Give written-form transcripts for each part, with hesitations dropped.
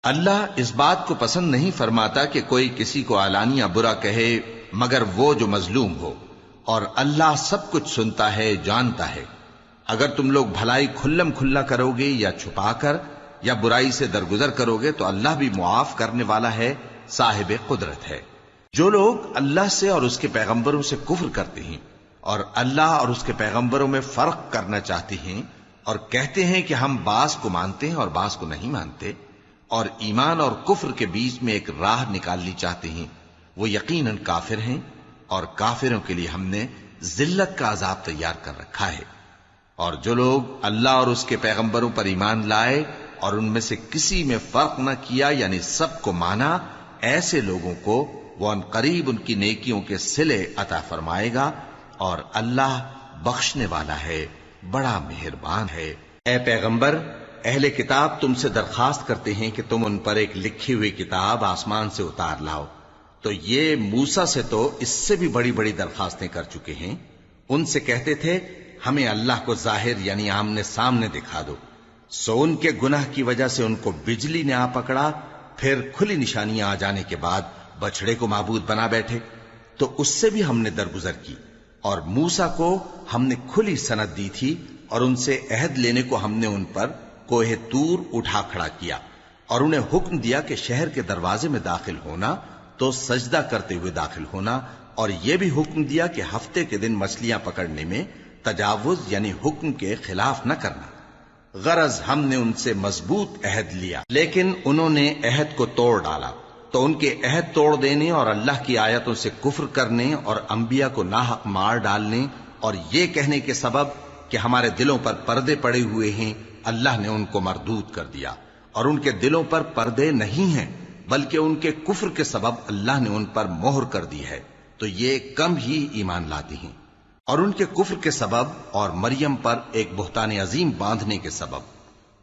اللہ اس بات کو پسند نہیں فرماتا کہ کوئی کسی کو علانیہ برا کہے مگر وہ جو مظلوم ہو، اور اللہ سب کچھ سنتا ہے، جانتا ہے۔ اگر تم لوگ بھلائی کھلم کھلا کرو گے یا چھپا کر یا برائی سے درگزر کرو گے تو اللہ بھی معاف کرنے والا ہے، صاحب قدرت ہے۔ جو لوگ اللہ سے اور اس کے پیغمبروں سے کفر کرتے ہیں اور اللہ اور اس کے پیغمبروں میں فرق کرنا چاہتے ہیں اور کہتے ہیں کہ ہم بعض کو مانتے ہیں اور بعض کو نہیں مانتے، اور ایمان اور کفر کے بیچ میں ایک راہ نکالنی چاہتے ہیں، وہ یقیناً کافر ہیں، اور کافروں کے لیے ہم نے ذلت کا عذاب تیار کر رکھا ہے۔ اور جو لوگ اللہ اور اس کے پیغمبروں پر ایمان لائے اور ان میں سے کسی میں فرق نہ کیا، یعنی سب کو مانا، ایسے لوگوں کو وہ ان قریب ان کی نیکیوں کے صلے عطا فرمائے گا، اور اللہ بخشنے والا ہے، بڑا مہربان ہے۔ اے پیغمبر، اہل کتاب تم سے درخواست کرتے ہیں کہ تم ان پر ایک لکھی ہوئی کتاب آسمان سے اتار لاؤ، تو یہ موسیٰ سے تو اس سے بھی بڑی بڑی درخواستیں کر چکے ہیں۔ ان سے کہتے تھے ہمیں اللہ کو ظاہر یعنی آمنے سامنے دکھا دو، سو ان کے گناہ کی وجہ سے ان کو بجلی نے آ پکڑا، پھر کھلی نشانیاں آ جانے کے بعد بچڑے کو معبود بنا بیٹھے، تو اس سے بھی ہم نے درگزر کی۔ اور موسیٰ کو ہم نے کھلی سند دی تھی، اور ان سے عہد لینے کو ہم نے ان پر کوہ طور اٹھا کھڑا کیا، اور انہیں حکم دیا کہ شہر کے دروازے میں داخل ہونا تو سجدہ کرتے ہوئے داخل ہونا، اور یہ بھی حکم دیا کہ ہفتے کے دن مچھلیاں پکڑنے میں تجاوز یعنی حکم کے خلاف نہ کرنا۔ غرض ہم نے ان سے مضبوط عہد لیا، لیکن انہوں نے عہد کو توڑ ڈالا، تو ان کے عہد توڑ دینے اور اللہ کی آیتوں سے کفر کرنے اور انبیاء کو ناحق مار ڈالنے اور یہ کہنے کے سبب کہ ہمارے دلوں پر پردے پڑے ہوئے ہیں، اللہ نے ان کو مردود کر دیا۔ اور ان کے دلوں پر پردے نہیں ہیں، بلکہ ان کے کفر کے سبب اللہ نے ان پر مہر کر دی ہے، تو یہ کم ہی ایمان لاتی ہیں۔ اور ان کے کفر کے سبب اور مریم پر ایک بہتان عظیم باندھنے کے سبب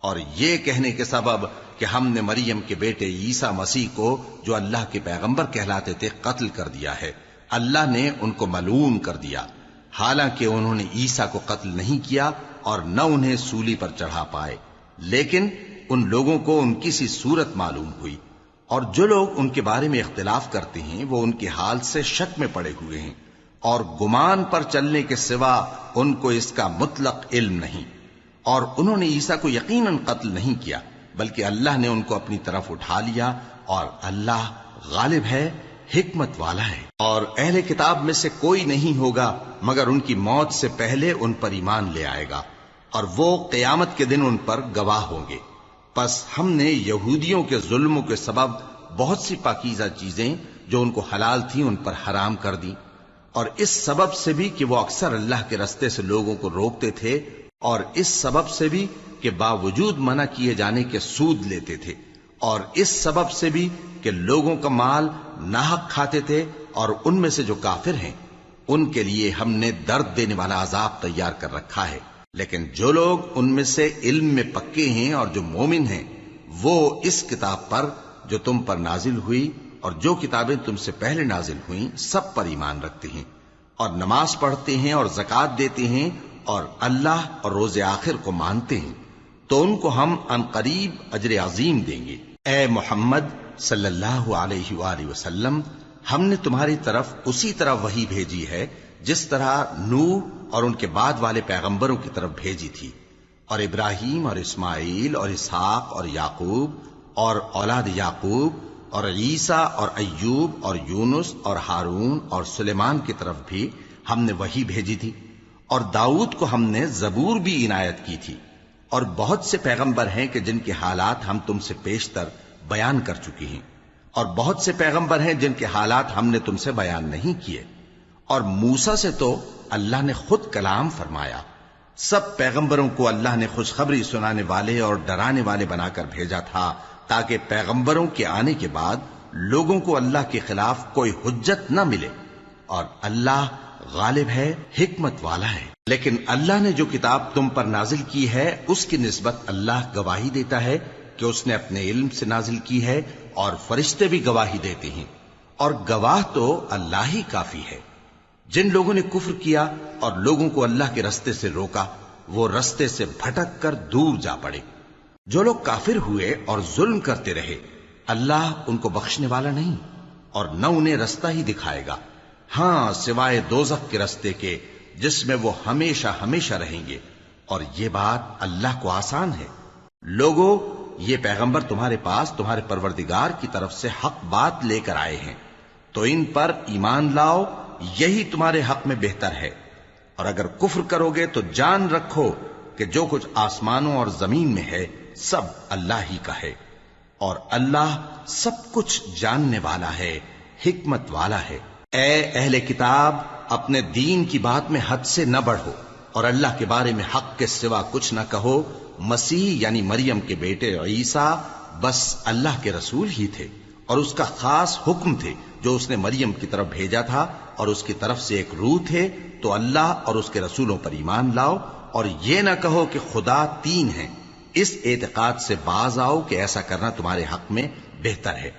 اور یہ کہنے کے سبب کہ ہم نے مریم کے بیٹے عیسیٰ مسیح کو جو اللہ کے پیغمبر کہلاتے تھے قتل کر دیا ہے، اللہ نے ان کو ملعون کر دیا، حالانکہ انہوں نے عیسیٰ کو قتل نہیں کیا اور نہ انہیں سولی پر چڑھا پائے، لیکن ان لوگوں کو ان کی سی صورت معلوم ہوئی۔ اور جو لوگ ان کے بارے میں اختلاف کرتے ہیں وہ ان کے حال سے شک میں پڑے ہوئے ہیں، اور گمان پر چلنے کے سوا ان کو اس کا مطلق علم نہیں۔ اور انہوں نے عیسیٰ کو یقیناً قتل نہیں کیا، بلکہ اللہ نے ان کو اپنی طرف اٹھا لیا، اور اللہ غالب ہے، حکمت والا ہے۔ اور اہل کتاب میں سے کوئی نہیں ہوگا مگر ان کی موت سے پہلے ان پر ایمان لے آئے گا، اور وہ قیامت کے دن ان پر گواہ ہوں گے۔ پس ہم نے یہودیوں کے ظلموں کے سبب بہت سی پاکیزہ چیزیں جو ان کو حلال تھیں ان پر حرام کر دی، اور اس سبب سے بھی کہ وہ اکثر اللہ کے رستے سے لوگوں کو روکتے تھے، اور اس سبب سے بھی کہ باوجود منع کیے جانے کے سود لیتے تھے، اور اس سبب سے بھی کہ لوگوں کا مال ناحق کھاتے تھے۔ اور ان میں سے جو کافر ہیں ان کے لیے ہم نے درد دینے والا عذاب تیار کر رکھا ہے، لیکن جو لوگ ان میں سے علم میں پکے ہیں اور جو مومن ہیں وہ اس کتاب پر جو تم پر نازل ہوئی اور جو کتابیں تم سے پہلے نازل ہوئیں سب پر ایمان رکھتے ہیں، اور نماز پڑھتے ہیں اور زکوٰۃ دیتے ہیں اور اللہ اور روز آخر کو مانتے ہیں، تو ان کو ہم عنقریب اجر عظیم دیں گے۔ اے محمد صلی اللہ علیہ وآلہ وسلم، ہم نے تمہاری طرف اسی طرح وحی بھیجی ہے جس طرح نوح اور ان کے بعد والے پیغمبروں کی طرف بھیجی تھی، اور ابراہیم اور اسماعیل اور اسحاق اور یعقوب اور اولاد یعقوب اور عیسیٰ اور ایوب اور یونس اور ہارون اور سلیمان کی طرف بھی ہم نے وحی بھیجی تھی، اور داؤد کو ہم نے زبور بھی عنایت کی تھی۔ اور بہت سے پیغمبر ہیں کہ جن کے حالات ہم تم سے پیشتر بیان کر چکے ہیں، اور بہت سے پیغمبر ہیں جن کے حالات ہم نے تم سے بیان نہیں کیے۔ اور موسیٰ سے تو اللہ نے خود کلام فرمایا۔ سب پیغمبروں کو اللہ نے خوشخبری سنانے والے اور ڈرانے والے بنا کر بھیجا تھا، تاکہ پیغمبروں کے آنے کے بعد لوگوں کو اللہ کے خلاف کوئی حجت نہ ملے، اور اللہ غالب ہے، حکمت والا ہے۔ لیکن اللہ نے جو کتاب تم پر نازل کی ہے اس کی نسبت اللہ گواہی دیتا ہے کہ اس نے اپنے علم سے نازل کی ہے، اور فرشتے بھی گواہی دیتے ہیں، اور گواہ تو اللہ ہی کافی ہے۔ جن لوگوں نے کفر کیا اور لوگوں کو اللہ کے رستے سے روکا وہ رستے سے بھٹک کر دور جا پڑے۔ جو لوگ کافر ہوئے اور ظلم کرتے رہے اللہ ان کو بخشنے والا نہیں اور نہ انہیں رستہ ہی دکھائے گا، ہاں سوائے دوزخ کے رستے کے جس میں وہ ہمیشہ ہمیشہ رہیں گے، اور یہ بات اللہ کو آسان ہے۔ لوگو، یہ پیغمبر تمہارے پاس تمہارے پروردگار کی طرف سے حق بات لے کر آئے ہیں، تو ان پر ایمان لاؤ، یہی تمہارے حق میں بہتر ہے، اور اگر کفر کرو گے تو جان رکھو کہ جو کچھ آسمانوں اور زمین میں ہے سب اللہ ہی کا ہے، اور اللہ سب کچھ جاننے والا ہے، حکمت والا ہے۔ اے اہل کتاب، اپنے دین کی بات میں حد سے نہ بڑھو، اور اللہ کے بارے میں حق کے سوا کچھ نہ کہو۔ مسیح یعنی مریم کے بیٹے عیسیٰ بس اللہ کے رسول ہی تھے، اور اس کا خاص حکم تھے جو اس نے مریم کی طرف بھیجا تھا، اور اس کی طرف سے ایک روح تھے، تو اللہ اور اس کے رسولوں پر ایمان لاؤ، اور یہ نہ کہو کہ خدا تین ہیں۔ اس اعتقاد سے باز آؤ کہ ایسا کرنا تمہارے حق میں بہتر ہے۔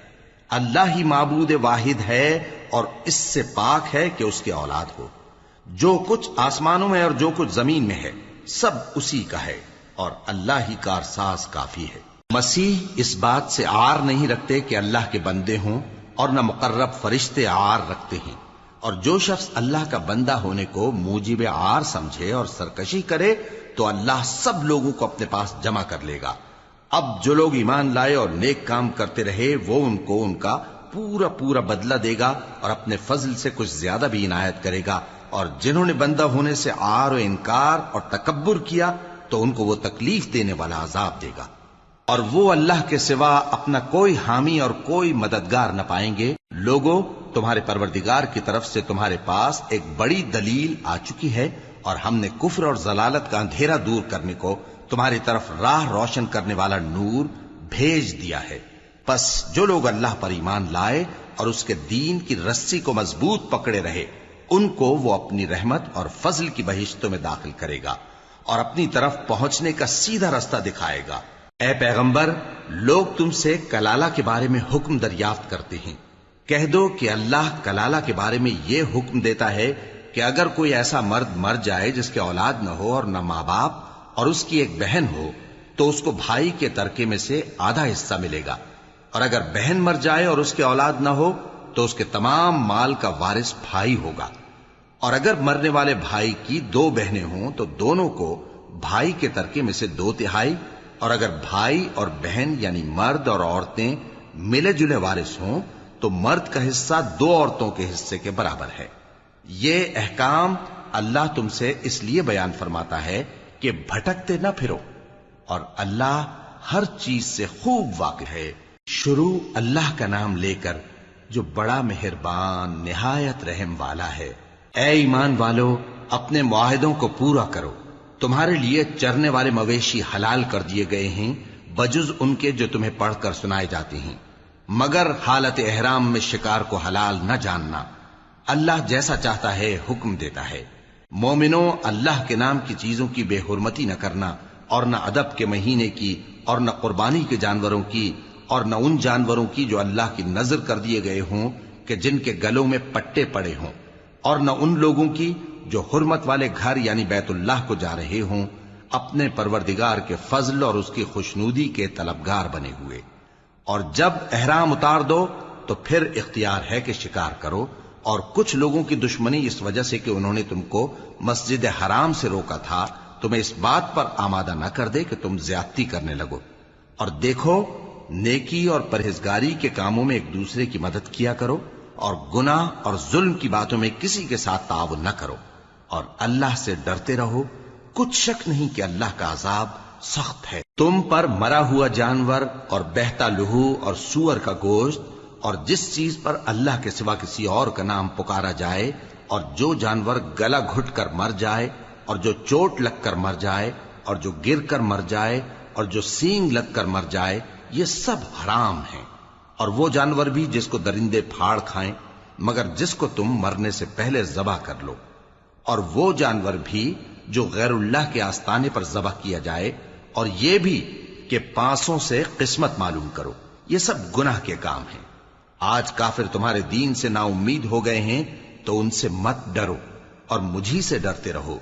اللہ ہی معبود واحد ہے، اور اس سے پاک ہے کہ اس کی اولاد ہو۔ جو کچھ آسمانوں میں اور جو کچھ زمین میں ہے سب اسی کا ہے، اور اللہ ہی کارساز کافی ہے۔ مسیح اس بات سے عار نہیں رکھتے کہ اللہ کے بندے ہوں، اور نہ مقرب فرشتے عار رکھتے ہیں، اور جو شخص اللہ کا بندہ ہونے کو موجب عار سمجھے اور سرکشی کرے تو اللہ سب لوگوں کو اپنے پاس جمع کر لے گا۔ اب جو لوگ ایمان لائے اور نیک کام کرتے رہے وہ ان کو ان کا پورا پورا بدلہ دے گا، اور اپنے فضل سے کچھ زیادہ بھی عنایت کرے گا، اور جنہوں نے بندہ ہونے سے عار و انکار اور تکبر کیا تو ان کو وہ تکلیف دینے والا عذاب دے گا، اور وہ اللہ کے سوا اپنا کوئی حامی اور کوئی مددگار نہ پائیں گے۔ لوگو، تمہارے پروردگار کی طرف سے تمہارے پاس ایک بڑی دلیل آ چکی ہے، اور ہم نے کفر اور ضلالت کا اندھیرا دور کرنے کو تمہاری طرف راہ روشن کرنے والا نور بھیج دیا ہے۔ پس جو لوگ اللہ پر ایمان لائے اور اس کے دین کی رسی کو مضبوط پکڑے رہے، ان کو وہ اپنی رحمت اور فضل کی بہشتوں میں داخل کرے گا، اور اپنی طرف پہنچنے کا سیدھا رستہ دکھائے گا۔ اے پیغمبر، لوگ تم سے کلالہ کے بارے میں حکم دریافت کرتے ہیں، کہہ دو کہ اللہ کلالہ کے بارے میں یہ حکم دیتا ہے کہ اگر کوئی ایسا مرد مر جائے جس کے اولاد نہ ہو اور نہ ماں باپ، اور اس کی ایک بہن ہو، تو اس کو بھائی کے ترکے میں سے آدھا حصہ ملے گا، اور اگر بہن مر جائے اور اس کے اولاد نہ ہو تو اس کے تمام مال کا وارث بھائی ہوگا، اور اگر مرنے والے بھائی کی دو بہنیں ہوں تو دونوں کو بھائی کے ترکے میں سے 2/3، اور اگر بھائی اور بہن یعنی مرد اور عورتیں ملے جلے وارث ہوں تو مرد کا حصہ 2 عورتوں کے حصے کے برابر ہے۔ یہ احکام اللہ تم سے اس لیے بیان فرماتا ہے کہ بھٹکتے نہ پھرو، اور اللہ ہر چیز سے خوب واقف ہے۔ شروع اللہ کا نام لے کر جو بڑا مہربان نہایت رحم والا ہے۔ اے ایمان والو، اپنے معاہدوں کو پورا کرو۔ تمہارے لیے چرنے والے مویشی حلال کر دیے گئے ہیں بجز ان کے جو تمہیں پڑھ کر سنائے جاتے ہیں، مگر حالت احرام میں شکار کو حلال نہ جاننا۔ اللہ جیسا چاہتا ہے حکم دیتا ہے۔ مومنوں، اللہ کے نام کی چیزوں کی بے حرمتی نہ کرنا، اور نہ ادب کے مہینے کی، اور نہ قربانی کے جانوروں کی، اور نہ ان جانوروں کی جو اللہ کی نذر کر دیے گئے ہوں کہ جن کے گلوں میں پٹے پڑے ہوں، اور نہ ان لوگوں کی جو حرمت والے گھر یعنی بیت اللہ کو جا رہے ہوں، اپنے پروردگار کے فضل اور اس کی خوشنودی کے طلبگار بنے ہوئے۔ اور جب احرام اتار دو تو پھر اختیار ہے کہ شکار کرو، اور کچھ لوگوں کی دشمنی اس وجہ سے کہ انہوں نے تم کو مسجد حرام سے روکا تھا تمہیں اس بات پر آمادہ نہ کر دے کہ تم زیادتی کرنے لگو۔ اور دیکھو، نیکی اور پرہیزگاری کے کاموں میں ایک دوسرے کی مدد کیا کرو، اور گناہ اور ظلم کی باتوں میں کسی کے ساتھ تعاون نہ کرو، اور اللہ سے ڈرتے رہو۔ کچھ شک نہیں کہ اللہ کا عذاب سخت ہے۔ تم پر مرا ہوا جانور اور بہتا لہو اور سور کا گوشت، اور جس چیز پر اللہ کے سوا کسی اور کا نام پکارا جائے، اور جو جانور گلا گھٹ کر مر جائے، اور جو چوٹ لگ کر مر جائے، اور جو گر کر مر جائے، اور جو سینگ لگ کر مر جائے، یہ سب حرام ہیں۔ اور وہ جانور بھی جس کو درندے پھاڑ کھائیں، مگر جس کو تم مرنے سے پہلے ذبح کر لو، اور وہ جانور بھی جو غیر اللہ کے آستانے پر ذبح کیا جائے، اور یہ بھی کہ پانسوں سے قسمت معلوم کرو۔ یہ سب گناہ کے کام ہیں۔ آج کافر تمہارے دین سے نا امید ہو گئے ہیں تو ان سے مت ڈرو، اور مجھی سے ڈرتے رہو۔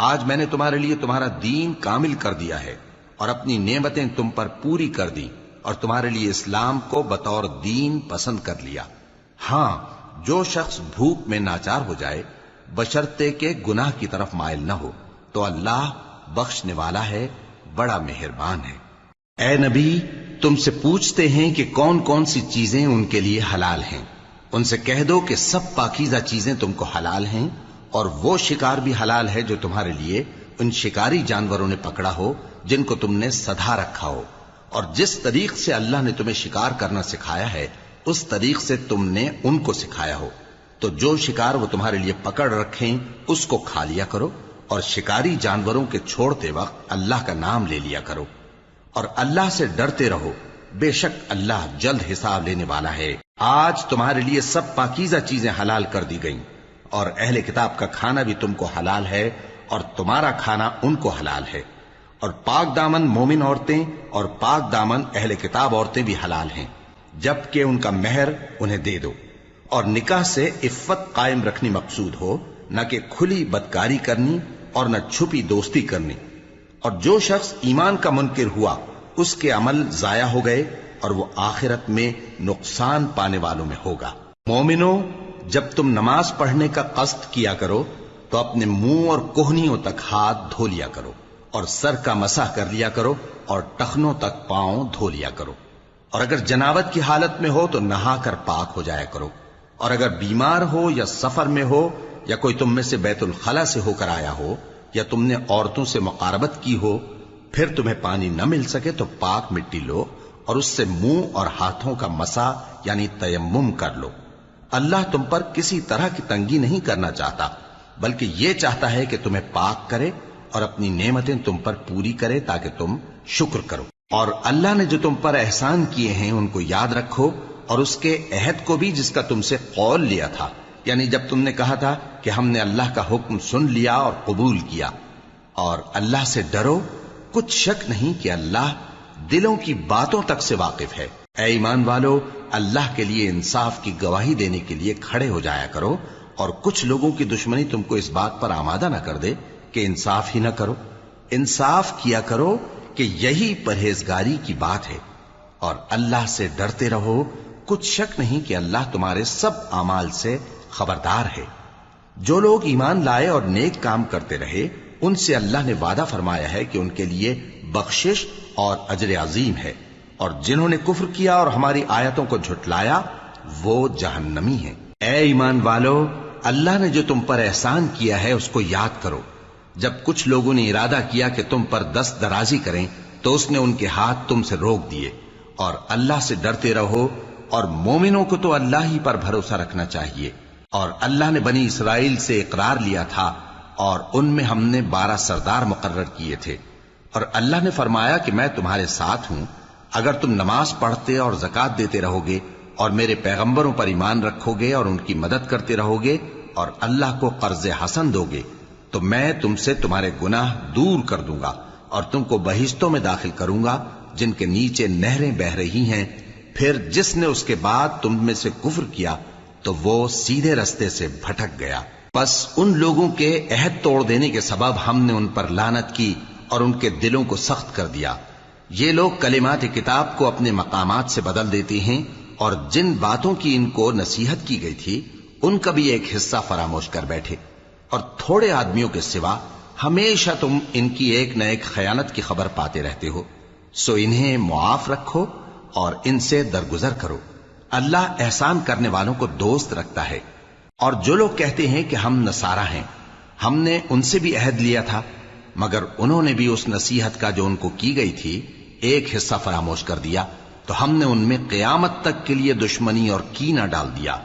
آج میں نے تمہارے لیے تمہارا دین کامل کر دیا ہے، اور اپنی نعمتیں تم پر پوری کر دی، اور تمہارے لیے اسلام کو بطور دین پسند کر لیا۔ ہاں، جو شخص بھوک میں ناچار ہو جائے بشرطے کہ گناہ کی طرف مائل نہ ہو تو اللہ بخشنے والا ہے، بڑا مہربان ہے۔ اے نبی، تم سے پوچھتے ہیں کہ کون کون سی چیزیں ان کے لیے حلال ہیں۔ ان سے کہہ دو کہ سب پاکیزہ چیزیں تم کو حلال ہیں، اور وہ شکار بھی حلال ہے جو تمہارے لیے ان شکاری جانوروں نے پکڑا ہو جن کو تم نے سدھا رکھا ہو، اور جس طریق سے اللہ نے تمہیں شکار کرنا سکھایا ہے اس طریق سے تم نے ان کو سکھایا ہو، تو جو شکار وہ تمہارے لیے پکڑ رکھیں اس کو کھا لیا کرو، اور شکاری جانوروں کے چھوڑتے وقت اللہ کا نام لے لیا کرو، اور اللہ سے ڈرتے رہو، بے شک اللہ جلد حساب لینے والا ہے۔ آج تمہارے لیے سب پاکیزہ چیزیں حلال کر دی گئیں، اور اہل کتاب کا کھانا بھی تم کو حلال ہے اور تمہارا کھانا ان کو حلال ہے، اور پاک دامن مومن عورتیں اور پاک دامن اہل کتاب عورتیں بھی حلال ہیں، جبکہ ان کا مہر انہیں دے دو، اور نکاح سے عفت قائم رکھنی مقصود ہو، نہ کہ کھلی بدکاری کرنی اور نہ چھپی دوستی کرنی۔ اور جو شخص ایمان کا منکر ہوا اس کے عمل ضائع ہو گئے اور وہ آخرت میں نقصان پانے والوں میں ہوگا۔ مومنو، جب تم نماز پڑھنے کا قصد کیا کرو تو اپنے منہ اور کوہنیوں تک ہاتھ دھو لیا کرو، اور سر کا مسح کر لیا کرو، اور ٹخنوں تک پاؤں دھو لیا کرو، اور اگر جنابت کی حالت میں ہو تو نہا کر پاک ہو جایا کرو، اور اگر بیمار ہو یا سفر میں ہو یا کوئی تم میں سے بیت الخلا سے ہو کر آیا ہو یا تم نے عورتوں سے مقاربت کی ہو، پھر تمہیں پانی نہ مل سکے تو پاک مٹی لو اور اس سے منہ اور ہاتھوں کا مسح یعنی تیمم کر لو۔ اللہ تم پر کسی طرح کی تنگی نہیں کرنا چاہتا، بلکہ یہ چاہتا ہے کہ تمہیں پاک کرے اور اپنی نعمتیں تم پر پوری کرے تاکہ تم شکر کرو۔ اور اللہ نے جو تم پر احسان کیے ہیں ان کو یاد رکھو، اور اس کے عہد کو بھی جس کا تم سے قول لیا تھا، یعنی جب تم نے کہا تھا کہ ہم نے اللہ کا حکم سن لیا اور قبول کیا، اور اللہ سے ڈرو، کچھ شک نہیں کہ اللہ دلوں کی باتوں تک سے واقف ہے۔ اے ایمان والو، اللہ کے لیے انصاف کی گواہی دینے کے لیے کھڑے ہو جایا کرو، اور کچھ لوگوں کی دشمنی تم کو اس بات پر آمادہ نہ کر دے کہ انصاف ہی نہ کرو۔ انصاف کیا کرو کہ یہی پرہیزگاری کی بات ہے، اور اللہ سے ڈرتے رہو، کچھ شک نہیں کہ اللہ تمہارے سب اعمال سے خبردار ہے۔ جو لوگ ایمان لائے اور نیک کام کرتے رہے ان سے اللہ نے وعدہ فرمایا ہے کہ ان کے لیے بخشش اور اجر عظیم ہے، اور جنہوں نے کفر کیا اور ہماری آیتوں کو جھٹلایا وہ جہنمی ہیں۔ اے ایمان والو، اللہ نے جو تم پر احسان کیا ہے اس کو یاد کرو۔ جب کچھ لوگوں نے ارادہ کیا کہ تم پر دست درازی کریں تو اس نے ان کے ہاتھ تم سے روک دیے، اور اللہ سے ڈرتے رہو، اور مومنوں کو تو اللہ ہی پر بھروسہ رکھنا چاہیے۔ اور اللہ نے بنی اسرائیل سے اقرار لیا تھا اور ان میں ہم نے 12 سردار مقرر کیے تھے، اور اللہ نے فرمایا کہ میں تمہارے ساتھ ہوں، اگر تم نماز پڑھتے اور زکوٰۃ دیتے رہو گے اور میرے پیغمبروں پر ایمان رکھو گے اور ان کی مدد کرتے رہو گے اور اللہ کو قرض حسن دو گے تو میں تم سے تمہارے گناہ دور کر دوں گا اور تم کو بہشتوں میں داخل کروں گا جن کے نیچے نہریں بہ رہی ہیں۔ پھر جس نے اس کے بعد تم میں سے کفر کیا تو وہ سیدھے رستے سے بھٹک گیا۔ بس ان لوگوں کے عہد توڑ دینے کے سبب ہم نے ان پر لعنت کی اور ان کے دلوں کو سخت کر دیا۔ یہ لوگ کلمات کتاب کو اپنے مقامات سے بدل دیتے ہیں، اور جن باتوں کی ان کو نصیحت کی گئی تھی ان کا بھی ایک حصہ فراموش کر بیٹھے، اور تھوڑے آدمیوں کے سوا ہمیشہ تم ان کی ایک نہ ایک خیانت کی خبر پاتے رہتے ہو، سو انہیں معاف رکھو اور ان سے درگزر کرو۔ اللہ احسان کرنے والوں کو دوست رکھتا ہے۔ اور جو لوگ کہتے ہیں کہ ہم نصارہ ہیں، ہم نے ان سے بھی عہد لیا تھا، مگر انہوں نے بھی اس نصیحت کا جو ان کو کی گئی تھی ایک حصہ فراموش کر دیا، تو ہم نے ان میں قیامت تک کے لیے دشمنی اور کینہ ڈال دیا،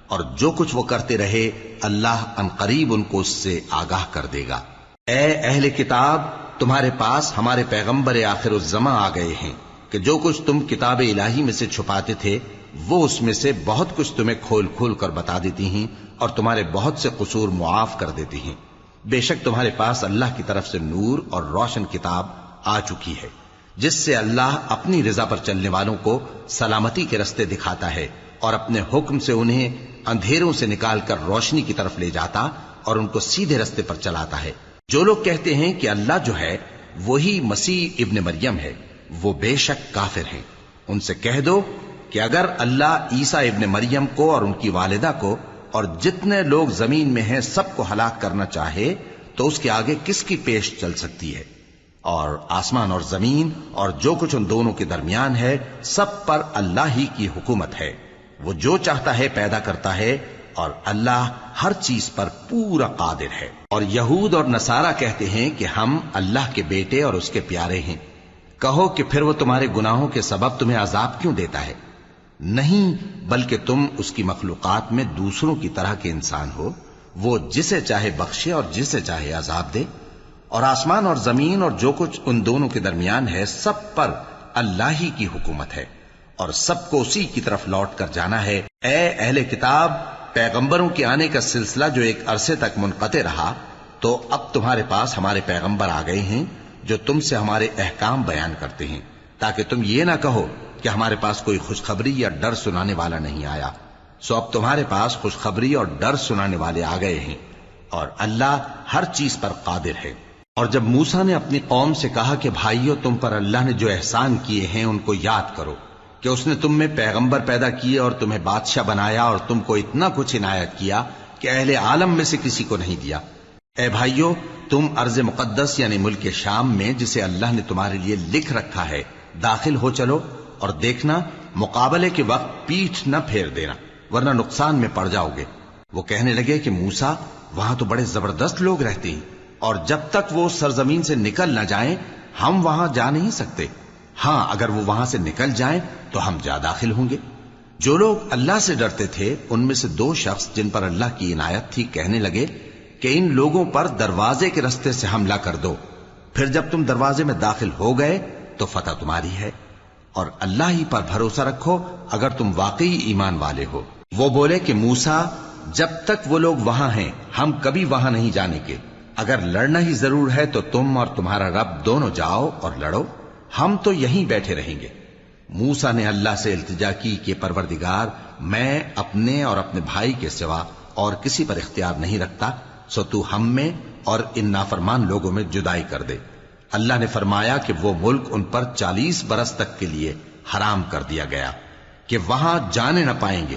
اور جو کچھ وہ کرتے رہے اللہ عنقریب ان کو اس سے آگاہ کر دے گا۔ اے اہل کتاب، تمہارے پاس ہمارے پیغمبر آخر الزماں آ گئے ہیں کہ جو کچھ تم کتاب الہی میں سے چھپاتے تھے وہ اس میں سے بہت کچھ تمہیں کھول کھول کر بتا دیتی ہیں اور تمہارے بہت سے قصور معاف کر دیتی ہیں۔ بے شک تمہارے پاس اللہ کی طرف سے نور اور روشن کتاب آ چکی ہے، جس سے اللہ اپنی رضا پر چلنے والوں کو سلامتی کے رستے دکھاتا ہے اور اپنے حکم سے انہیں اندھیروں سے نکال کر روشنی کی طرف لے جاتا اور ان کو سیدھے رستے پر چلاتا ہے۔ جو لوگ کہتے ہیں کہ اللہ جو ہے وہی مسیح ابن مریم ہے، وہ بے شک کافر ہیں۔ ان سے کہہ دو کہ اگر اللہ عیسیٰ ابن مریم کو اور ان کی والدہ کو اور جتنے لوگ زمین میں ہیں سب کو ہلاک کرنا چاہے تو اس کے آگے کس کی پیش چل سکتی ہے؟ اور آسمان اور زمین اور جو کچھ ان دونوں کے درمیان ہے سب پر اللہ ہی کی حکومت ہے. وہ جو چاہتا ہے پیدا کرتا ہے اور اللہ ہر چیز پر پورا قادر ہے. اور یہود اور نصارہ کہتے ہیں کہ ہم اللہ کے بیٹے اور اس کے پیارے ہیں. کہو کہ پھر وہ تمہارے گناہوں کے سبب تمہیں عذاب کیوں دیتا ہے؟ نہیں، بلکہ تم اس کی مخلوقات میں دوسروں کی طرح کے انسان ہو. وہ جسے چاہے بخشے اور جسے چاہے عذاب دے. اور آسمان اور زمین اور جو کچھ ان دونوں کے درمیان ہے سب پر اللہ ہی کی حکومت ہے اور سب کو اسی کی طرف لوٹ کر جانا ہے. اے اہل کتاب، پیغمبروں کے آنے کا سلسلہ جو ایک عرصے تک منقطع رہا، تو اب تمہارے پاس ہمارے پیغمبر آ گئے ہیں جو تم سے ہمارے احکام بیان کرتے ہیں، تاکہ تم یہ نہ کہو کہ ہمارے پاس کوئی خوشخبری یا ڈر سنانے والا نہیں آیا. سو اب تمہارے پاس خوشخبری اور ڈر سنانے والے آ گئے ہیں، اور اللہ ہر چیز پر قادر ہے. اور جب موسیٰ نے اپنی قوم سے کہا کہ بھائیو، تم پر اللہ نے جو احسان کیے ہیں ان کو یاد کرو، کہ اس نے تم میں پیغمبر پیدا کیے اور تمہیں بادشاہ بنایا اور تم کو اتنا کچھ عنایت کیا کہ اہل عالم میں سے کسی کو نہیں دیا. اے بھائیو، تم ارض مقدس یعنی ملک شام میں جسے اللہ نے تمہارے لیے لکھ رکھا ہے داخل ہو چلو، اور دیکھنا مقابلے کے وقت پیٹھ نہ پھیر دینا ورنہ نقصان میں پڑ جاؤ گے. وہ کہنے لگے کہ موسیٰ، وہاں تو بڑے زبردست لوگ رہتے ہیں، اور جب تک وہ سرزمین سے نکل نہ جائیں ہم وہاں جا نہیں سکتے. ہاں، اگر وہ وہاں سے نکل جائیں تو ہم جا داخل ہوں گے. جو لوگ اللہ سے ڈرتے تھے ان میں سے دو شخص جن پر اللہ کی عنایت تھی کہنے لگے کہ ان لوگوں پر دروازے کے رستے سے حملہ کر دو، پھر جب تم دروازے میں داخل ہو گئے تو فتح تمہاری ہے، اور اللہ ہی پر بھروسہ رکھو اگر تم واقعی ایمان والے ہو. وہ بولے کہ موسیٰ، جب تک وہ لوگ وہاں ہیں ہم کبھی وہاں نہیں جانے کے. اگر لڑنا ہی ضرور ہے تو تم اور تمہارا رب دونوں جاؤ اور لڑو، ہم تو یہیں بیٹھے رہیں گے. موسیٰ نے اللہ سے التجا کی کہ پروردگار، میں اپنے اور اپنے بھائی کے سوا اور کسی پر اختیار نہیں رکھتا، سو تو ہم میں اور ان نافرمان لوگوں میں جدائی کر دے. اللہ نے فرمایا کہ وہ ملک ان پر 40 برس تک کے لیے حرام کر دیا گیا کہ وہاں جانے نہ پائیں گے.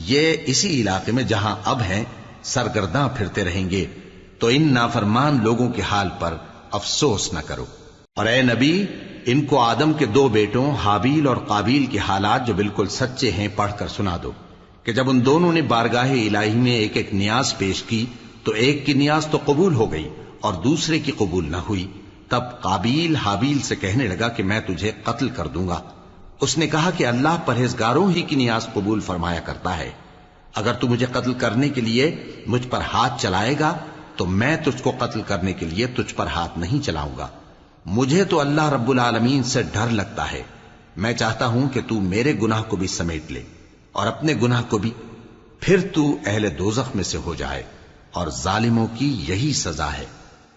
یہ اسی علاقے میں جہاں اب ہیں سرگرداں پھرتے رہیں گے. تو ان نافرمان لوگوں کے حال پر افسوس نہ کرو. اور اے نبی، ان کو آدم کے 2 بیٹوں حابیل اور قابیل کے حالات جو بالکل سچے ہیں پڑھ کر سنا دو کہ جب ان دونوں نے بارگاہ الہی میں ایک ایک نیاز پیش کی تو ایک کی نیاز تو قبول ہو گئی اور دوسرے کی قبول نہ ہوئی. تب قابیل حابیل سے کہنے لگا کہ میں تجھے قتل کر دوں گا. اس نے کہا کہ اللہ پرہیزگاروں ہی کی نیاز قبول فرمایا کرتا ہے. اگر تو مجھے قتل کرنے کے لیے مجھ پر ہاتھ چلائے گا تو میں تجھ کو قتل کرنے کے لیے تجھ پر ہاتھ نہیں چلاؤں گا. مجھے تو اللہ رب العالمین سے ڈر لگتا ہے. میں چاہتا ہوں کہ تو میرے گناہ کو بھی سمیٹ لے اور اپنے گناہ کو بھی، پھر تو اہل دوزخ میں سے ہو جائے، اور ظالموں کی یہی سزا ہے.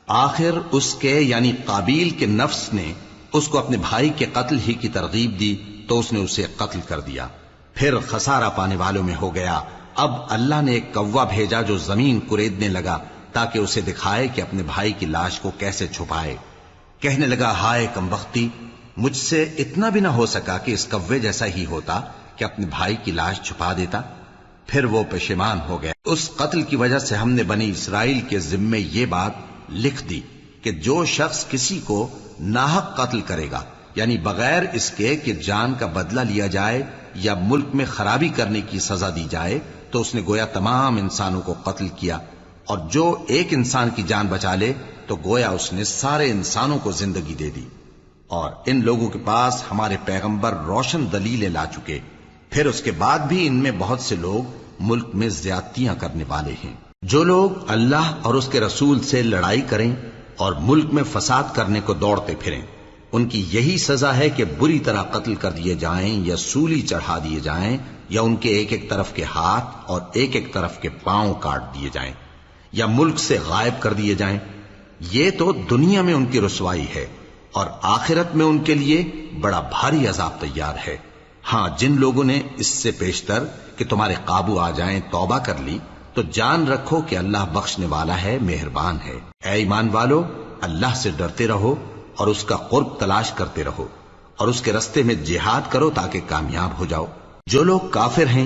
آخر اس کے یعنی قابیل کے نفس نے اس کو اپنے بھائی کے قتل ہی کی ترغیب دی تو اس نے اسے قتل کر دیا. پھر خسارہ پانے والوں میں ہو گیا. اب اللہ نے ایک کوا بھیجا جو زمین کریدنے لگا تاکہ اسے دکھائے کہ اپنے بھائی کی لاش کو کیسے چھپائے. کہنے لگا، ہائے کمبختی، مجھ سے اتنا بھی نہ ہو سکا کہ اس کوے جیسا ہی ہوتا کہ اپنے بھائی کی لاش چھپا دیتا. پھر وہ پشیمان ہو گیا. اس قتل کی وجہ سے ہم نے بنی اسرائیل کے ذمے یہ بات لکھ دی کہ جو شخص کسی کو ناحق قتل کرے گا، یعنی بغیر اس کے کہ جان کا بدلہ لیا جائے یا ملک میں خرابی کرنے کی سزا دی جائے، تو اس نے گویا تمام انسانوں کو قتل کیا. اور جو ایک انسان کی جان بچا لے تو گویا اس نے سارے انسانوں کو زندگی دے دی. اور ان لوگوں کے پاس ہمارے پیغمبر روشن دلیلیں لا چکے، پھر اس کے بعد بھی ان میں بہت سے لوگ ملک میں زیادتیاں کرنے والے ہیں. جو لوگ اللہ اور اس کے رسول سے لڑائی کریں اور ملک میں فساد کرنے کو دوڑتے پھریں، ان کی یہی سزا ہے کہ بری طرح قتل کر دیے جائیں یا سولی چڑھا دیے جائیں، یا ان کے ایک ایک طرف کے ہاتھ اور ایک ایک طرف کے پاؤں کاٹ دیے جائیں، یا ملک سے غائب کر دیے جائیں. یہ تو دنیا میں ان کی رسوائی ہے، اور آخرت میں ان کے لیے بڑا بھاری عذاب تیار ہے. ہاں، جن لوگوں نے اس سے پیشتر کہ تمہارے قابو آ جائیں توبہ کر لی تو جان رکھو کہ اللہ بخشنے والا ہے، مہربان ہے. اے ایمان والو، اللہ سے ڈرتے رہو اور اس کا قرب تلاش کرتے رہو، اور اس کے رستے میں جہاد کرو تاکہ کامیاب ہو جاؤ۔ جو لوگ کافر ہیں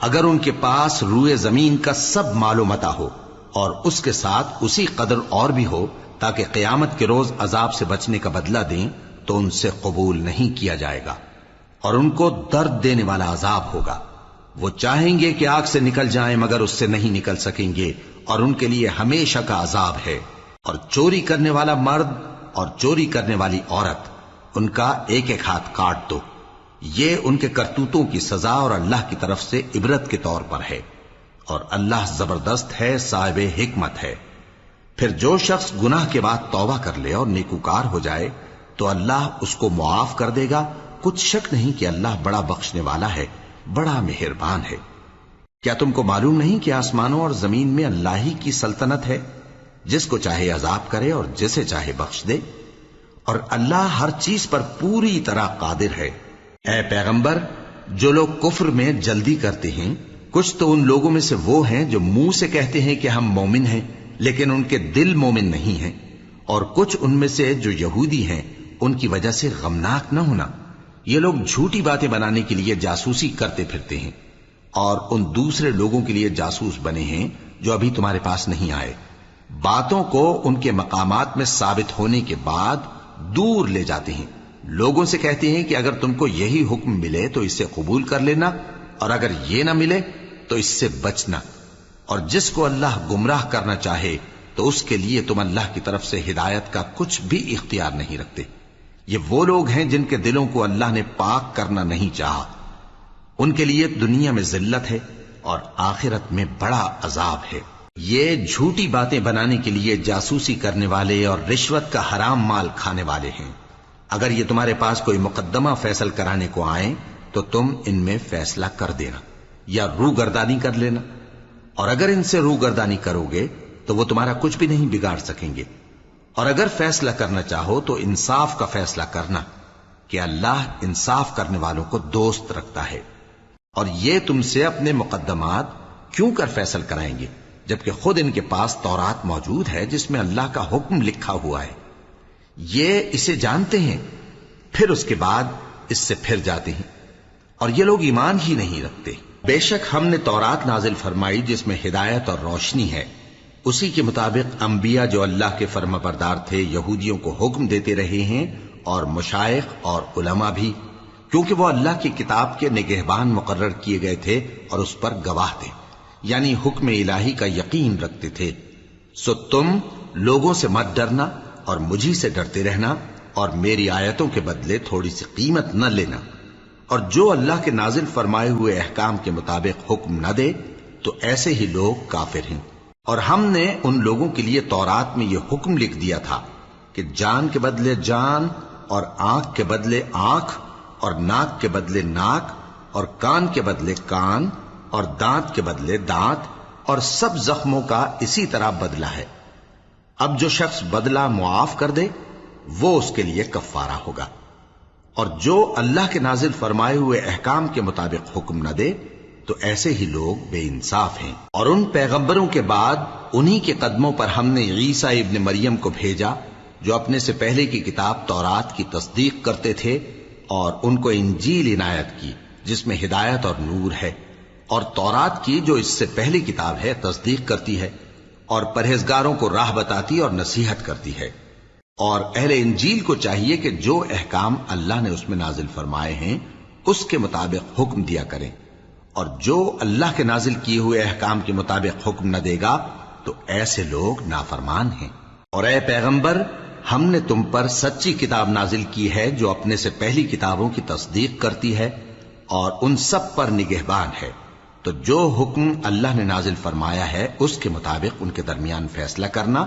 اگر ان کے پاس روئے زمین کا سب مال و متاع ہو اور اس کے ساتھ اسی قدر اور بھی ہو تاکہ قیامت کے روز عذاب سے بچنے کا بدلہ دیں تو ان سے قبول نہیں کیا جائے گا، اور ان کو درد دینے والا عذاب ہوگا۔ وہ چاہیں گے کہ آگ سے نکل جائیں مگر اس سے نہیں نکل سکیں گے، اور ان کے لیے ہمیشہ کا عذاب ہے۔ اور چوری کرنے والا مرد اور چوری کرنے والی عورت، ان کا ایک ایک ہاتھ کاٹ دو، یہ ان کے کرتوتوں کی سزا اور اللہ کی طرف سے عبرت کے طور پر ہے، اور اللہ زبردست ہے، صاحب حکمت ہے۔ پھر جو شخص گناہ کے بعد توبہ کر لے اور نیکوکار ہو جائے تو اللہ اس کو معاف کر دے گا، کچھ شک نہیں کہ اللہ بڑا بخشنے والا ہے، بڑا مہربان ہے۔ کیا تم کو معلوم نہیں کہ آسمانوں اور زمین میں اللہ ہی کی سلطنت ہے، جس کو چاہے عذاب کرے اور جسے چاہے بخش دے، اور اللہ ہر چیز پر پوری طرح قادر ہے۔ اے پیغمبر، جو لوگ کفر میں جلدی کرتے ہیں کچھ تو ان لوگوں میں سے وہ ہیں جو منہ سے کہتے ہیں کہ ہم مومن ہیں لیکن ان کے دل مومن نہیں ہیں، اور کچھ ان میں سے جو یہودی ہیں ان کی وجہ سے غمناک نہ ہونا۔ یہ لوگ جھوٹی باتیں بنانے کے لیے جاسوسی کرتے پھرتے ہیں اور ان دوسرے لوگوں کے لیے جاسوس بنے ہیں جو ابھی تمہارے پاس نہیں آئے، باتوں کو ان کے مقامات میں ثابت ہونے کے بعد دور لے جاتے ہیں، لوگوں سے کہتے ہیں کہ اگر تم کو یہی حکم ملے تو اسے قبول کر لینا، اور اگر یہ نہ ملے تو اس سے بچنا، اور جس کو اللہ گمراہ کرنا چاہے تو اس کے لیے تم اللہ کی طرف سے ہدایت کا کچھ بھی اختیار نہیں رکھتے۔ یہ وہ لوگ ہیں جن کے دلوں کو اللہ نے پاک کرنا نہیں چاہا، ان کے لیے دنیا میں ذلت ہے اور آخرت میں بڑا عذاب ہے۔ یہ جھوٹی باتیں بنانے کے لیے جاسوسی کرنے والے اور رشوت کا حرام مال کھانے والے ہیں۔ اگر یہ تمہارے پاس کوئی مقدمہ فیصل کرانے کو آئیں تو تم ان میں فیصلہ کر دینا یا روگردانی کر لینا، اور اگر ان سے روگردانی کرو گے تو وہ تمہارا کچھ بھی نہیں بگاڑ سکیں گے، اور اگر فیصلہ کرنا چاہو تو انصاف کا فیصلہ کرنا کہ اللہ انصاف کرنے والوں کو دوست رکھتا ہے۔ اور یہ تم سے اپنے مقدمات کیوں کر فیصل کرائیں گے جبکہ خود ان کے پاس تورات موجود ہے جس میں اللہ کا حکم لکھا ہوا ہے۔ یہ اسے جانتے ہیں پھر اس کے بعد اس سے پھر جاتے ہیں، اور یہ لوگ ایمان ہی نہیں رکھتے۔ بے شک ہم نے تورات نازل فرمائی جس میں ہدایت اور روشنی ہے، اسی کے مطابق انبیاء جو اللہ کے فرما بردار تھے یہودیوں کو حکم دیتے رہے ہیں، اور مشائخ اور علماء بھی، کیونکہ وہ اللہ کی کتاب کے نگہبان مقرر کیے گئے تھے اور اس پر گواہ تھے، یعنی حکم الہی کا یقین رکھتے تھے۔ سو تم لوگوں سے مت ڈرنا اور مجھی سے ڈرتے رہنا، اور میری آیتوں کے بدلے تھوڑی سی قیمت نہ لینا، اور جو اللہ کے نازل فرمائے ہوئے احکام کے مطابق حکم نہ دے تو ایسے ہی لوگ کافر ہیں۔ اور ہم نے ان لوگوں کے لیے تورات میں یہ حکم لکھ دیا تھا کہ جان کے بدلے جان، اور آنکھ کے بدلے آنکھ، اور ناک کے بدلے ناک، اور کان کے بدلے کان، اور دانت کے بدلے دانت، اور سب زخموں کا اسی طرح بدلہ ہے۔ اب جو شخص بدلہ معاف کر دے وہ اس کے لیے کفارہ ہوگا، اور جو اللہ کے نازل فرمائے ہوئے احکام کے مطابق حکم نہ دے تو ایسے ہی لوگ بے انصاف ہیں۔ اور ان پیغمبروں کے بعد انہی کے قدموں پر ہم نے عیسیٰ ابن مریم کو بھیجا جو اپنے سے پہلے کی کتاب تورات کی تصدیق کرتے تھے، اور ان کو انجیل عنایت کی جس میں ہدایت اور نور ہے، اور تورات کی جو اس سے پہلی کتاب ہے تصدیق کرتی ہے، اور پرہیزگاروں کو راہ بتاتی اور نصیحت کرتی ہے۔ اور اہل انجیل کو چاہیے کہ جو احکام اللہ نے اس میں نازل فرمائے ہیں اس کے مطابق حکم دیا کریں، اور جو اللہ کے نازل کیے ہوئے احکام کے مطابق حکم نہ دے گا تو ایسے لوگ نافرمان ہیں۔ اور اے پیغمبر، ہم نے تم پر سچی کتاب نازل کی ہے جو اپنے سے پہلی کتابوں کی تصدیق کرتی ہے اور ان سب پر نگہبان ہے، تو جو حکم اللہ نے نازل فرمایا ہے اس کے مطابق ان کے درمیان فیصلہ کرنا،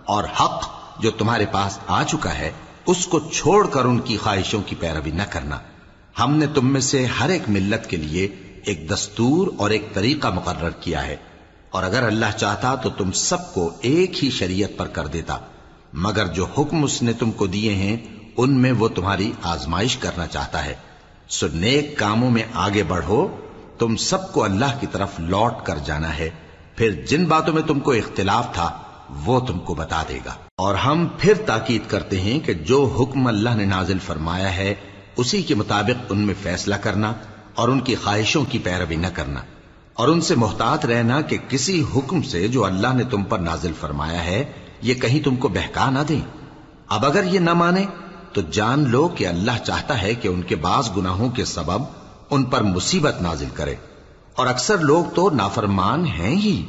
اور حق جو تمہارے پاس آ چکا ہے اس کو چھوڑ کر ان کی خواہشوں کی پیروی نہ کرنا۔ ہم نے تم میں سے ہر ایک ملت کے لیے ایک دستور اور ایک طریقہ مقرر کیا ہے، اور اگر اللہ چاہتا تو تم سب کو ایک ہی شریعت پر کر دیتا، مگر جو حکم اس نے تم کو دیے ہیں ان میں وہ تمہاری آزمائش کرنا چاہتا ہے۔ سو نیک کاموں میں آگے بڑھو، تم سب کو اللہ کی طرف لوٹ کر جانا ہے، پھر جن باتوں میں تم کو اختلاف تھا وہ تم کو بتا دے گا۔ اور ہم پھر تاکید کرتے ہیں کہ جو حکم اللہ نے نازل فرمایا ہے اسی کے مطابق ان میں فیصلہ کرنا اور ان کی خواہشوں کی پیروی نہ کرنا، اور ان سے محتاط رہنا کہ کسی حکم سے جو اللہ نے تم پر نازل فرمایا ہے یہ کہیں تم کو بہکا نہ دیں۔ اب اگر یہ نہ مانے تو جان لو کہ اللہ چاہتا ہے کہ ان کے بعض گناہوں کے سبب ان پر مصیبت نازل کرے، اور اکثر لوگ تو نافرمان ہیں ہی۔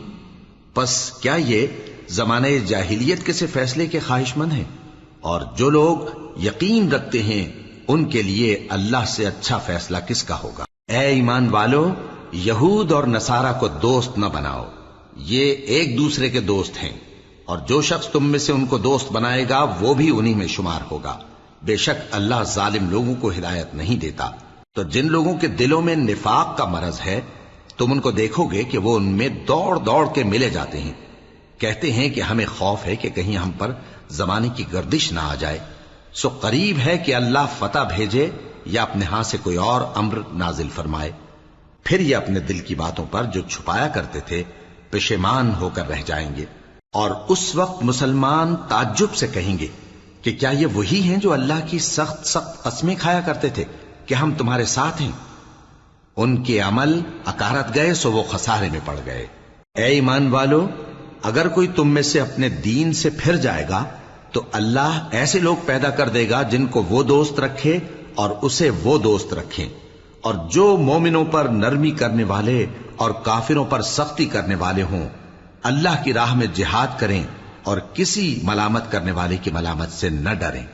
پس کیا یہ زمانہ جاہلیت کے سے فیصلے کے خواہش مند ہیں؟ اور جو لوگ یقین رکھتے ہیں ان کے لیے اللہ سے اچھا فیصلہ کس کا ہوگا؟ اے ایمان والو، یہود اور نصارہ کو دوست نہ بناؤ، یہ ایک دوسرے کے دوست ہیں، اور جو شخص تم میں سے ان کو دوست بنائے گا وہ بھی انہی میں شمار ہوگا۔ بے شک اللہ ظالم لوگوں کو ہدایت نہیں دیتا۔ تو جن لوگوں کے دلوں میں نفاق کا مرض ہے تم ان کو دیکھو گے کہ وہ ان میں دوڑ دوڑ کے ملے جاتے ہیں، کہتے ہیں کہ ہمیں خوف ہے کہ کہیں ہم پر زمانے کی گردش نہ آ جائے، سو قریب ہے کہ اللہ فتح بھیجے یا اپنے ہاں سے کوئی اور امر نازل فرمائے، پھر یہ اپنے دل کی باتوں پر جو چھپایا کرتے تھے پشیمان ہو کر رہ جائیں گے۔ اور اس وقت مسلمان تعجب سے کہیں گے کہ کیا یہ وہی ہیں جو اللہ کی سخت سخت قسمیں کھایا کرتے تھے کہ ہم تمہارے ساتھ ہیں؟ ان کے عمل اکارت گئے سو وہ خسارے میں پڑ گئے۔ اے ایمان والو، اگر کوئی تم میں سے اپنے دین سے پھر جائے گا تو اللہ ایسے لوگ پیدا کر دے گا جن کو وہ دوست رکھے اور اسے وہ دوست رکھیں، اور جو مومنوں پر نرمی کرنے والے اور کافروں پر سختی کرنے والے ہوں، اللہ کی راہ میں جہاد کریں اور کسی ملامت کرنے والے کی ملامت سے نہ ڈریں۔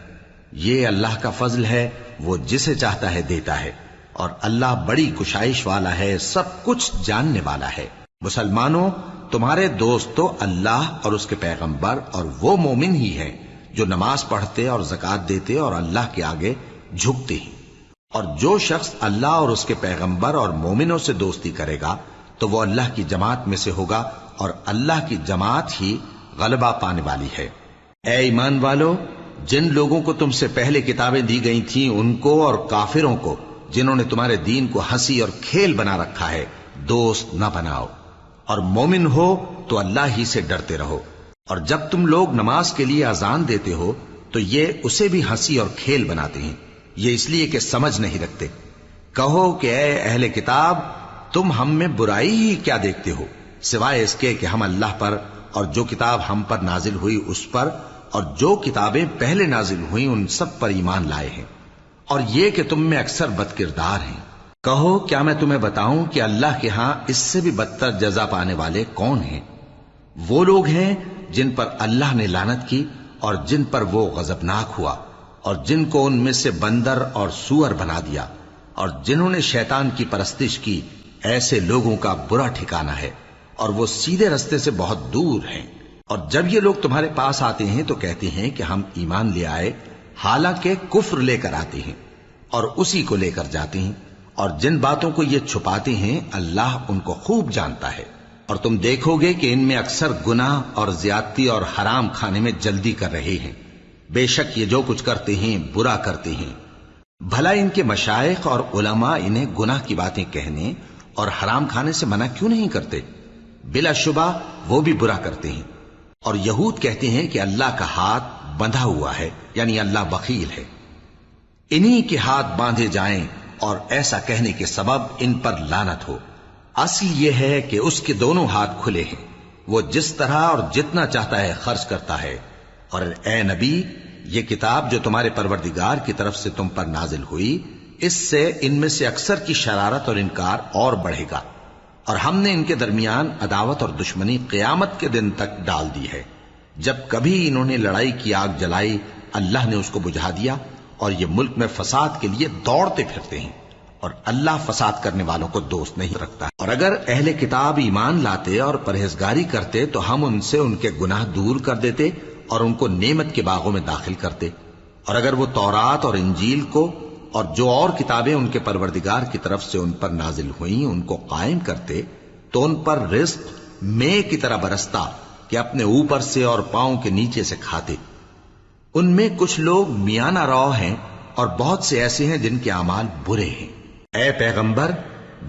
یہ اللہ کا فضل ہے، وہ جسے چاہتا ہے دیتا ہے، اور اللہ بڑی کشائش والا ہے، سب کچھ جاننے والا ہے۔ مسلمانوں، تمہارے دوست تو اللہ اور اس کے پیغمبر اور وہ مومن ہی ہیں جو نماز پڑھتے اور زکوٰۃ دیتے اور اللہ کے آگے جھکتے ہیں۔ اور جو شخص اللہ اور اس کے پیغمبر اور مومنوں سے دوستی کرے گا تو وہ اللہ کی جماعت میں سے ہوگا، اور اللہ کی جماعت ہی غلبہ پانے والی ہے۔ اے ایمان والو، جن لوگوں کو تم سے پہلے کتابیں دی گئی تھیں ان کو اور کافروں کو جنہوں نے تمہارے دین کو ہنسی اور کھیل بنا رکھا ہے دوست نہ بناؤ، اور مومن ہو تو اللہ ہی سے ڈرتے رہو۔ اور جب تم لوگ نماز کے لیے اذان دیتے ہو تو یہ اسے بھی ہنسی اور کھیل بناتے ہیں، یہ اس لیے کہ سمجھ نہیں رکھتے۔ کہو کہ اے اہل کتاب، تم ہم میں برائی ہی کیا دیکھتے ہو، سوائے اس کے کہ ہم اللہ پر اور جو کتاب ہم پر نازل ہوئی اس پر اور جو کتابیں پہلے نازل ہوئیں ان سب پر ایمان لائے ہیں، اور یہ کہ تم میں اکثر بد کردار ہیں۔ کہو کیا میں تمہیں بتاؤں کہ اللہ کے ہاں اس سے بھی بدتر جزا پانے والے کون ہیں؟ وہ لوگ ہیں جن پر اللہ نے لعنت کی اور جن پر وہ غضبناک ہوا، اور جن کو ان میں سے بندر اور سور بنا دیا، اور جنہوں نے شیطان کی پرستش کی، ایسے لوگوں کا برا ٹھکانہ ہے، اور وہ سیدھے رستے سے بہت دور ہیں۔ اور جب یہ لوگ تمہارے پاس آتے ہیں تو کہتے ہیں کہ ہم ایمان لے آئے، حالانکہ کفر لے کر آتے ہیں اور اسی کو لے کر جاتے ہیں، اور جن باتوں کو یہ چھپاتے ہیں اللہ ان کو خوب جانتا ہے۔ اور تم دیکھو گے کہ ان میں اکثر گناہ اور زیادتی اور حرام کھانے میں جلدی کر رہے ہیں، بے شک یہ جو کچھ کرتے ہیں برا کرتے ہیں۔ بھلا ان کے مشائخ اور علماء انہیں گناہ کی باتیں کہنے اور حرام کھانے سے منع کیوں نہیں کرتے؟ بلا شبہ وہ بھی برا کرتے ہیں۔ اور یہود کہتے ہیں کہ اللہ کا ہاتھ بندھا ہوا ہے، یعنی اللہ بخیل ہے، انہی کے ہاتھ باندھے جائیں، اور ایسا کہنے کے سبب ان پر لعنت ہو۔ اصل یہ ہے کہ اس کے دونوں ہاتھ کھلے ہیں، وہ جس طرح اور جتنا چاہتا ہے خرچ کرتا ہے۔ اور اے نبی، یہ کتاب جو تمہارے پروردگار کی طرف سے تم پر نازل ہوئی، اس سے ان میں سے اکثر کی شرارت اور انکار اور بڑھے گا، اور ہم نے ان کے درمیان عداوت اور دشمنی قیامت کے دن تک ڈال دی ہے۔ جب کبھی انہوں نے لڑائی کی آگ جلائی اللہ نے اس کو بجھا دیا، اور یہ ملک میں فساد کے لیے دوڑتے پھرتے ہیں، اور اللہ فساد کرنے والوں کو دوست نہیں رکھتا۔ اور اگر اہل کتاب ایمان لاتے اور پرہیزگاری کرتے تو ہم ان سے ان کے گناہ دور کر دیتے اور ان کو نعمت کے باغوں میں داخل کرتے۔ اور اگر وہ تورات اور انجیل کو اور جو اور کتابیں ان کے پروردگار کی طرف سے ان پر نازل ہوئیں ان کو قائم کرتے تو ان پر رزق مے کی طرح برستا کہ اپنے اوپر سے اور پاؤں کے نیچے سے کھاتے۔ ان میں کچھ لوگ میانہ رو ہیں اور بہت سے ایسے ہیں جن کے اعمال برے ہیں۔ اے پیغمبر،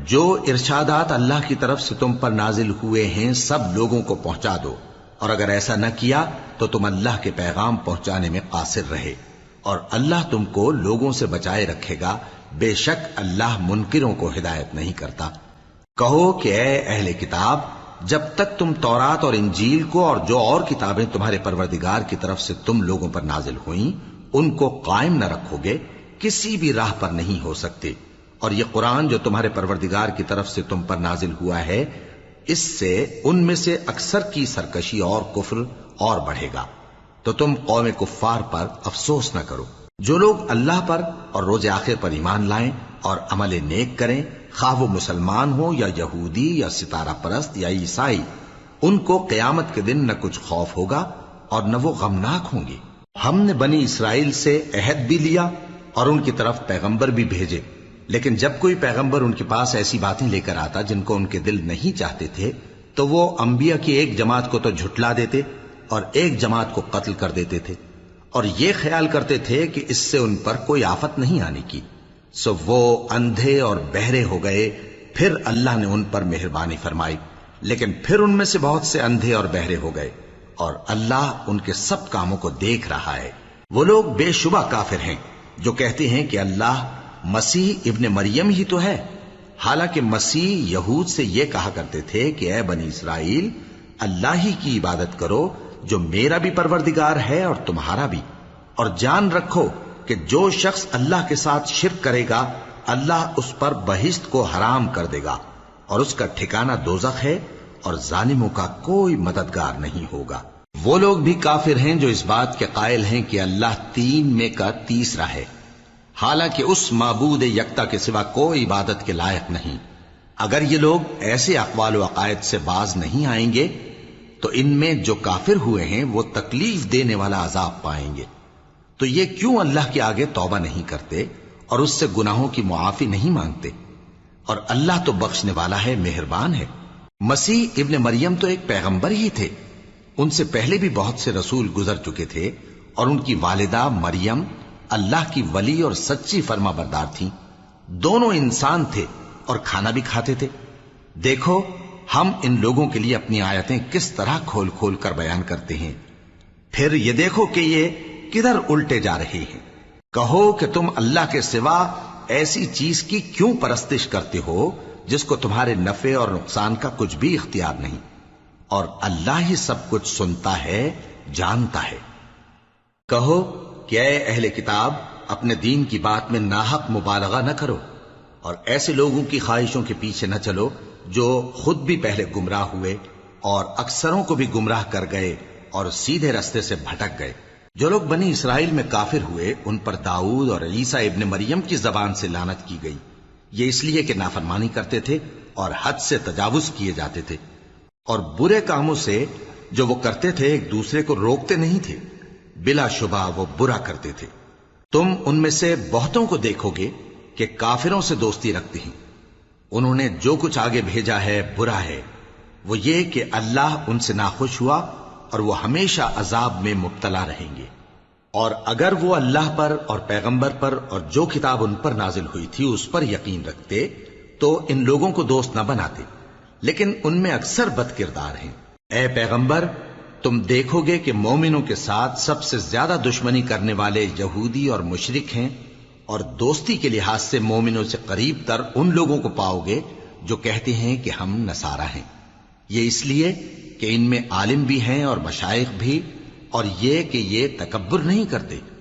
جو ارشادات اللہ کی طرف سے تم پر نازل ہوئے ہیں سب لوگوں کو پہنچا دو، اور اگر ایسا نہ کیا تو تم اللہ کے پیغام پہنچانے میں قاصر رہے، اور اللہ تم کو لوگوں سے بچائے رکھے گا، بے شک اللہ منکروں کو ہدایت نہیں کرتا۔ کہو کہ اے اہل کتاب، جب تک تم تورات اور انجیل کو اور جو اور کتابیں تمہارے پروردگار کی طرف سے تم لوگوں پر نازل ہوئیں ان کو قائم نہ رکھو گے، کسی بھی راہ پر نہیں ہو سکتے۔ اور یہ قرآن جو تمہارے پروردگار کی طرف سے تم پر نازل ہوا ہے، اس سے ان میں سے اکثر کی سرکشی اور کفر اور بڑھے گا، تو تم قوم کفار پر افسوس نہ کرو۔ جو لوگ اللہ پر اور روز آخر پر ایمان لائیں اور عمل نیک کریں، خواہ وہ مسلمان ہو یا یہودی یا ستارہ پرست یا عیسائی، ان کو قیامت کے دن نہ کچھ خوف ہوگا اور نہ وہ غمناک ہوں گے۔ ہم نے بنی اسرائیل سے عہد بھی لیا اور ان کی طرف پیغمبر بھی بھیجے، لیکن جب کوئی پیغمبر ان کے پاس ایسی باتیں لے کر آتا جن کو ان کے دل نہیں چاہتے تھے، تو وہ انبیاء کی ایک جماعت کو تو جھٹلا دیتے اور ایک جماعت کو قتل کر دیتے تھے، اور یہ خیال کرتے تھے کہ اس سے ان پر کوئی آفت نہیں آنے کی، سو وہ اندھے اور بہرے ہو گئے۔ پھر اللہ نے ان پر مہربانی فرمائی، لیکن پھر ان میں سے بہت سے اندھے اور بہرے ہو گئے، اور اللہ ان کے سب کاموں کو دیکھ رہا ہے۔ وہ لوگ بے شبہ کافر ہیں جو کہتے ہیں کہ اللہ مسیح ابن مریم ہی تو ہے، حالانکہ مسیح یہود سے یہ کہا کرتے تھے کہ اے بنی اسرائیل، اللہ ہی کی عبادت کرو جو میرا بھی پروردگار ہے اور تمہارا بھی، اور جان رکھو کہ جو شخص اللہ کے ساتھ شرک کرے گا اللہ اس پر بہشت کو حرام کر دے گا، اور اس کا ٹھکانہ دوزخ ہے، اور ظالموں کا کوئی مددگار نہیں ہوگا۔ وہ لوگ بھی کافر ہیں جو اس بات کے قائل ہیں کہ اللہ تین میں کا تیسرا ہے، حالانکہ اس معبود یکتا کے سوا کوئی عبادت کے لائق نہیں۔ اگر یہ لوگ ایسے اقوال و عقائد سے باز نہیں آئیں گے تو ان میں جو کافر ہوئے ہیں وہ تکلیف دینے والا عذاب پائیں گے۔ تو یہ کیوں اللہ کے آگے توبہ نہیں کرتے اور اس سے گناہوں کی معافی نہیں مانگتے؟ اور اللہ تو بخشنے والا ہے، مہربان ہے۔ مسیح ابن مریم تو ایک پیغمبر ہی تھے، ان سے پہلے بھی بہت سے رسول گزر چکے تھے، اور ان کی والدہ مریم اللہ کی ولی اور سچی فرما بردار تھیں، دونوں انسان تھے اور کھانا بھی کھاتے تھے۔ دیکھو ہم ان لوگوں کے لیے اپنی آیتیں کس طرح کھول کھول کر بیان کرتے ہیں، پھر یہ دیکھو کہ یہ کدھر الٹے جا رہے ہیں۔ کہو کہ تم اللہ کے سوا ایسی چیز کی کیوں پرستش کرتے ہو جس کو تمہارے نفع اور نقصان کا کچھ بھی اختیار نہیں، اور اللہ ہی سب کچھ سنتا ہے، جانتا ہے۔ کہو کہ اے اہل کتاب، اپنے دین کی بات میں ناحق مبالغہ نہ کرو، اور ایسے لوگوں کی خواہشوں کے پیچھے نہ چلو جو خود بھی پہلے گمراہ ہوئے اور اکثروں کو بھی گمراہ کر گئے اور سیدھے رستے سے بھٹک گئے۔ جو لوگ بنی اسرائیل میں کافر ہوئے ان پر داؤد اور عیسیٰ ابن مریم کی زبان سے لعنت کی گئی، یہ اس لیے کہ نافرمانی کرتے تھے اور حد سے تجاوز کیے جاتے تھے، اور برے کاموں سے جو وہ کرتے تھے ایک دوسرے کو روکتے نہیں تھے، بلا شبہ وہ برا کرتے تھے۔ تم ان میں سے بہتوں کو دیکھو گے کہ کافروں سے دوستی رکھتے ہیں، انہوں نے جو کچھ آگے بھیجا ہے برا ہے، وہ یہ کہ اللہ ان سے ناخوش ہوا اور وہ ہمیشہ عذاب میں مبتلا رہیں گے۔ اور اگر وہ اللہ پر اور پیغمبر پر اور جو کتاب ان پر نازل ہوئی تھی اس پر یقین رکھتے تو ان لوگوں کو دوست نہ بناتے، لیکن ان میں اکثر بد کردار ہیں۔ اے پیغمبر، تم دیکھو گے کہ مومنوں کے ساتھ سب سے زیادہ دشمنی کرنے والے یہودی اور مشرک ہیں، اور دوستی کے لحاظ سے مومنوں سے قریب تر ان لوگوں کو پاؤ گے جو کہتے ہیں کہ ہم نصارہ ہیں، یہ اس لیے کہ ان میں عالم بھی ہیں اور مشائخ بھی، اور یہ کہ یہ تکبر نہیں کرتے